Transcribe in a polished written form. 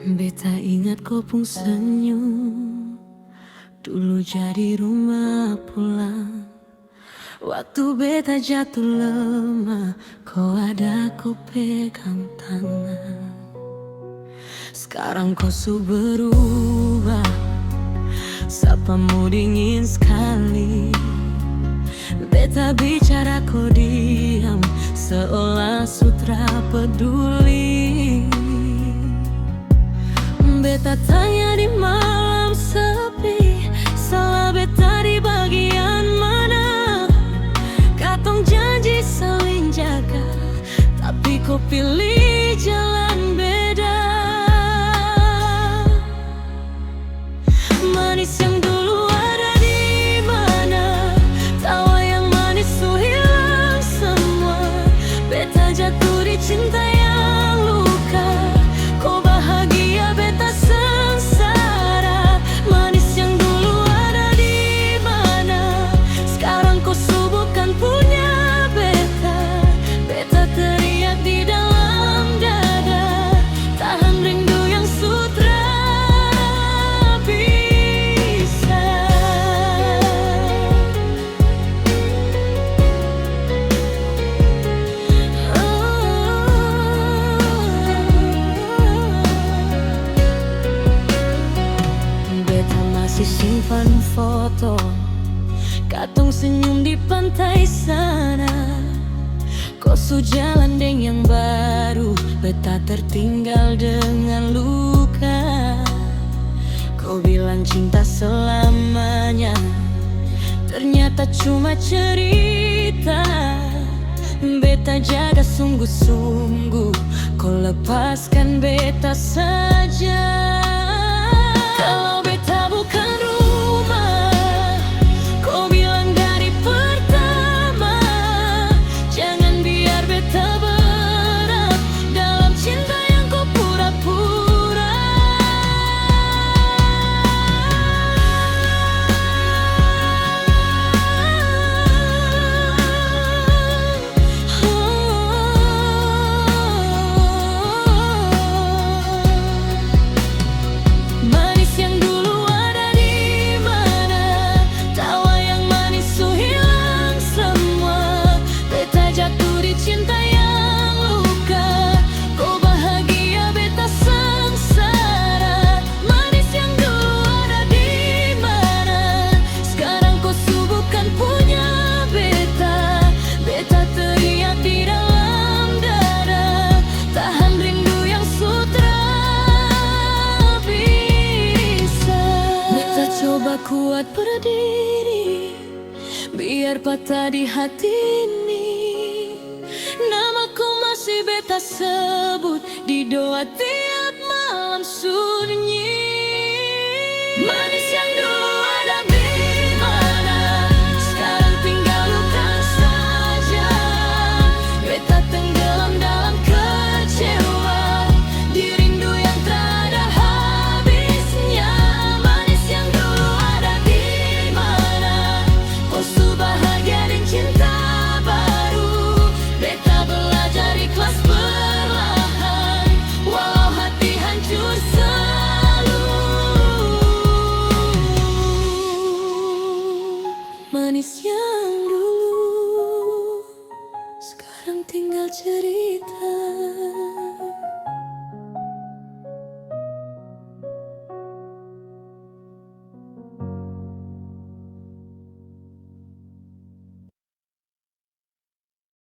Beta ingat kau pun senyum dulu jadi rumah pulang. Waktu beta jatuh lemah, kau ada ku pegang tangan. Sekarang kau su berubah, sapamu dingin sekali. Beta bicara kau diam, seolah sutra peduli. Beta tanya di malam sepi, salah beta di bagian mana? Katong janji saling jaga, tapi kau pilih jalan beda. Manis yang dulu ada di mana? Tawa yang manis su hilang semua. Beta jatuh di cinta yang luka, kau bahagia beta sengsara. Manis yang dulu ada di mana? Sekarang kau su bukan punya beta. Beta teriak di dalam dada, tahan rindu yang sutra bisa. Beta masih simpan foto katong senyum di pantai sana. Kau su jalan deng yang baru, beta tertinggal dengan luka. Kau bilang cinta selamanya, ternyata cuma cerita. Beta jaga sungguh-sungguh, kau lepaskan beta saja. Kalau beta bukan rumah, kau bilang dari pertama. Jangan biar beta berat dalam cinta yang kau pura-pura. Manis yang dulu ada di mana? Tawa yang manis su hilang semua. Beta jatuh di cinta yang luka, kau bahagia beta sengsara. Manis yang dulu ada di mana? Sekarang kau su bukan punya beta. Beta teriak di dalam dada, tahan rindu yang sutra bisa. Beta coba kuat berdiri, biar patah di hati ini. Namaku masih beta sebut di doa tiap malam sunyi. Manis yang dulu ada di mana? Sekarang tinggal luka saja. Beta tenggelam dalam kecewa, di rindu yang tak ada habisnya. Manis yang dulu ada di mana? Kau su bahagia dan cinta baru. Beta belajar ikhlas perlahan, walau hati hancur selalu. Manis yang dulu, sekarang tinggal cerita.